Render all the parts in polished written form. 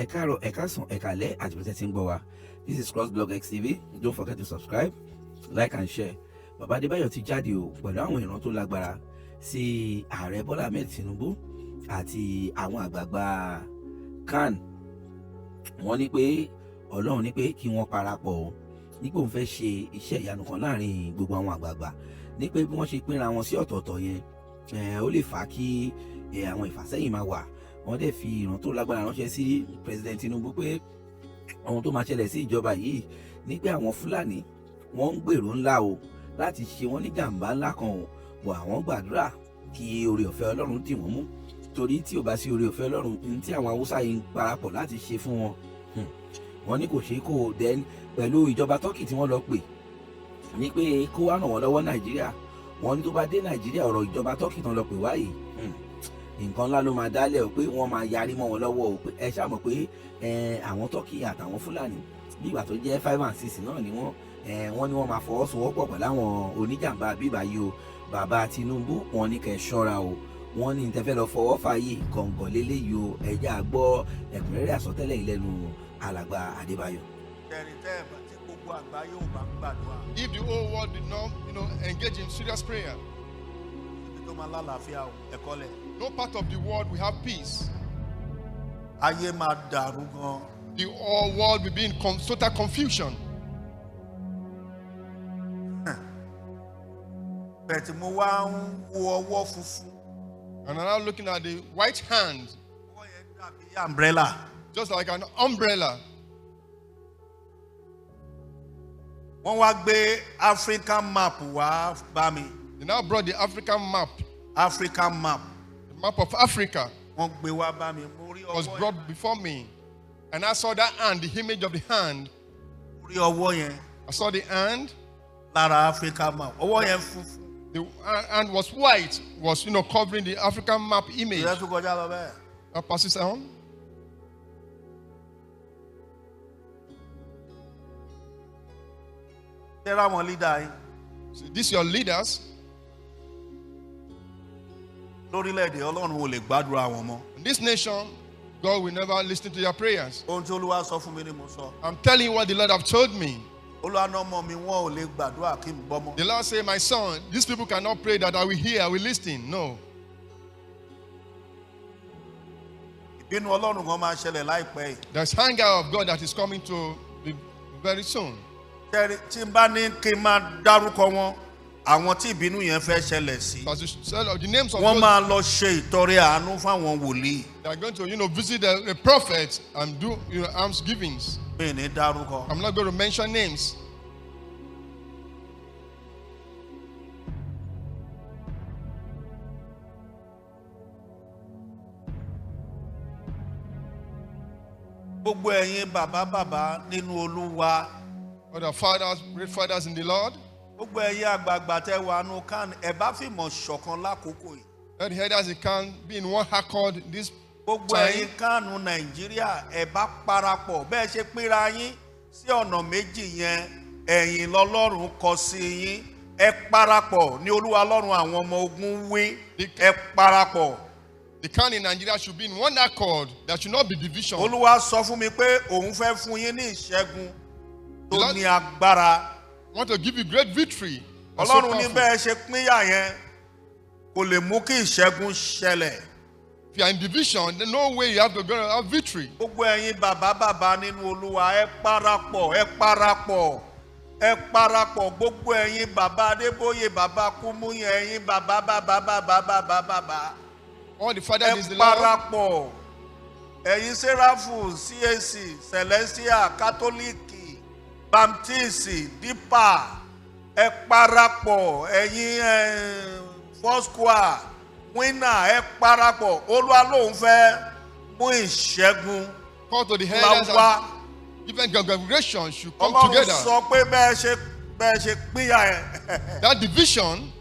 Ẹ káàárọ̀, ẹ káàsán, ẹ káalẹ́ àti bẹ́ẹ̀ tí ń gbọ́ wa. This is CROSSBLOGXTV. Don't forget to subscribe, like and share. Bàbá Adebayo ti jáde o pẹ̀lú àwọn ìran tó lágbára sí ààrẹ Bọ́lá Ahmed Tinubu àti àwọn àgbààgbà C.A.N. Wọ́n ní pé Ọlọ́run ní pé kí wọ́n parapọ̀ o, ní pé òun fẹ́ ṣe iṣẹ́ ìyanu kan láàrin gbogbo àwọn àgbààgbà, ní pé bí wọ́n ṣe pínra wọn sí ọ̀tọ̀ọ̀tọ̀ yẹn ó lè fà á kí àwọn ìfàsẹ́yìn máa wà. Wọ́n dẹ̀ fi ìran tó lágbára ránṣẹ́ sí President Tinubu pé ohun tó máa ṣẹlẹ̀ sí ìjọba yìí ní pé àwọn Fúlàní wọ́n ń gbèrò ńlá o láti ṣe wọ́n ní jàǹbá ńlá kan o, bọ̀ àwọn gbàdúrà kí oore ọ̀fẹ́ Ọlọ́run dì wọ́n mú, torí tí ò bá sí oore ọ̀fẹ́ Ọlọ́run ní tí àwọn Haúsá yìí ń parapọ̀ láti ṣe fún wọn, wọ́n ní kò ṣeé kó dẹ́n pẹ̀lú ìjọba Turkey tí wọ́n lọ pè ní pé kó wá ràn wọ́n lọ́wọ́ Nàìjíríà. Wọ́n ní tó bá dé Nàìjíríà ọ̀rọ̀ ìjọba Turkey tán lọ pè wáyé nǹkan ńlá ló máa dálẹ̀ o, pé wọ́n máa yarí mọ́ wọn lọ́wọ́ o, pé ẹ ṣàmọ̀ pé àwọn Turkey àtàwọn Fúlàní bí ìgbà tó jẹ́ 5 and 6 náà ni wọ́n ní wọ́n máa fọwọ́sowọ́pọ̀ pẹ̀lú àwọn oníjàmbá bíbá yìí o. Bàbá Tinubu wọ́n ní kẹ́ ṣọ́ra o, wọ́n ní tẹ́fẹ́ lọ fọwọ́ fàyè gọ̀ǹgọ̀ lélẹ́yìí o. ẹ̀jẹ̀ àgbọ̀ ẹ̀kúnrẹ́rẹ́ àsọtẹ́lẹ̀ ìlẹ́nu alàgbà Adebayo. If the whole world did not, engage in serious prayer, no part of the world will have peace. The whole world will be in total confusion. And I'm now looking at the white hand, just like an umbrella. African map They now brought the African map. The map of Africa was brought before me. And I saw that hand, the image of the hand. I saw the hand. The hand was white, was covering the African map image. That passes on. So these your leaders. In this nation, God will never listen to your prayers. I'm telling you what the Lord have told me. The Lord said, my son, these people cannot pray that I will hear, I will listen. No. There's anger of God that is coming to be very soon. The names of they are going to visit the prophets and do alms givings. I'm not going to mention names. Other fathers, great fathers in the Lord. Let the headers can be in one accord this time. The C.A.N in Nigeria should be in one accord. There should not be division. The Lord want to give you great victory. If you are in division, there's no way you have to go and have victory. All the fathers is the Lord. CAC, Celestia, Catholic, Baptist, Deepa, Ekparapo, Foursquare, Winner, Ekparapo, Oluwalonfe, Muishegun. Call to the headers and different congregations should come together. That division,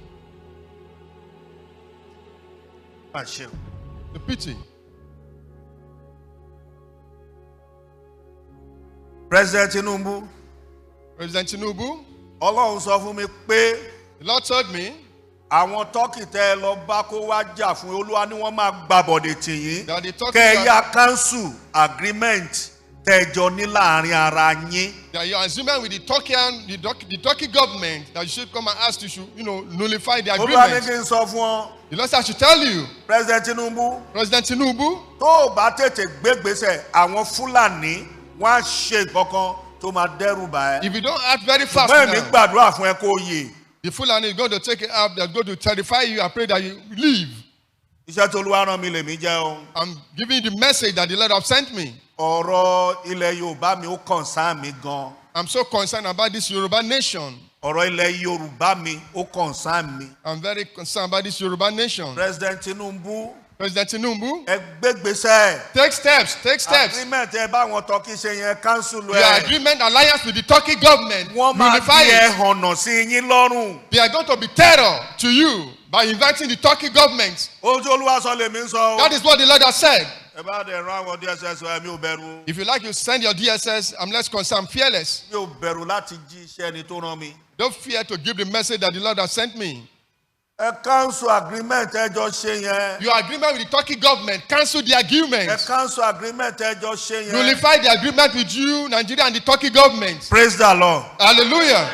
the pity. President Tinubu. The Lord told me àwọn tọ́kì tẹ́ ẹ lọ bá kó wá jà fún olúwa ni wọ́n máa gbàbọ̀dẹ̀ tì yín. That the Turkey kẹ́ẹ̀yà council agreement tẹ́jọ ní láàrin ara yín. that your agreement with the Turkey government that you should come and ask to nullify the olúwa ní agreement. kí n sọ fún ọ. The Lord said I should tell you, President Tinubu. tó o bá tètè gbégbèsè àwọn Fúlàní wọ́n á ṣe nǹkankan tó máa dẹ́rù bà ẹ́. if you don't act very fast bẹ́ẹ̀ mi now, gbàdúrà fún ẹ kó yè. the Fulani is going to take it up. They're going to terrify you. I pray that you leave. iṣẹ́ tó Olúwa rán mi lèmi jẹ́ o. I'm giving you the message that the Lord have sent me. ọ̀rọ̀ ilẹ̀ Yorùbá mi ó concern mi gan. I'm so concerned about this Yoruba nation. ọ̀rọ̀ ilẹ̀ Yorùbá mi ó concern mi. I'm very concerned about this Yoruba nation. President Tinubu. ẹ gbégbèsè. take steps. agreement ẹ bá wọn Turkey ṣe yẹn cancel ẹ. Your agreement alliance with the Turkey government. wọ́n máa di ẹ̀hànà sí yín lọ́rùn. They are going to be terror to you by inviting the Turkey government. ojú Olúwa sọ lèmi sọ. That is what the Lord has said. ẹ bá dẹ̀ rán àwọn DSS ẹ̀mí ò bẹ̀rù. If you like, you send your DSS. I'm less concerned. I'm fearless. mi ò bẹ̀rù láti jí iṣẹ́ ẹni tó rán mi. Don't fear to give the message that the Lord has sent me. ẹ cancel agreement ẹjọ́ ṣe yẹn. Your agreement with the Turkey government, cancel the agreement. ẹ cancel agreement ẹjọ́ ṣe yẹn. Nullify the agreement with you, Nigeria, and the Turkey government. Praise the Lord. Hallelujah.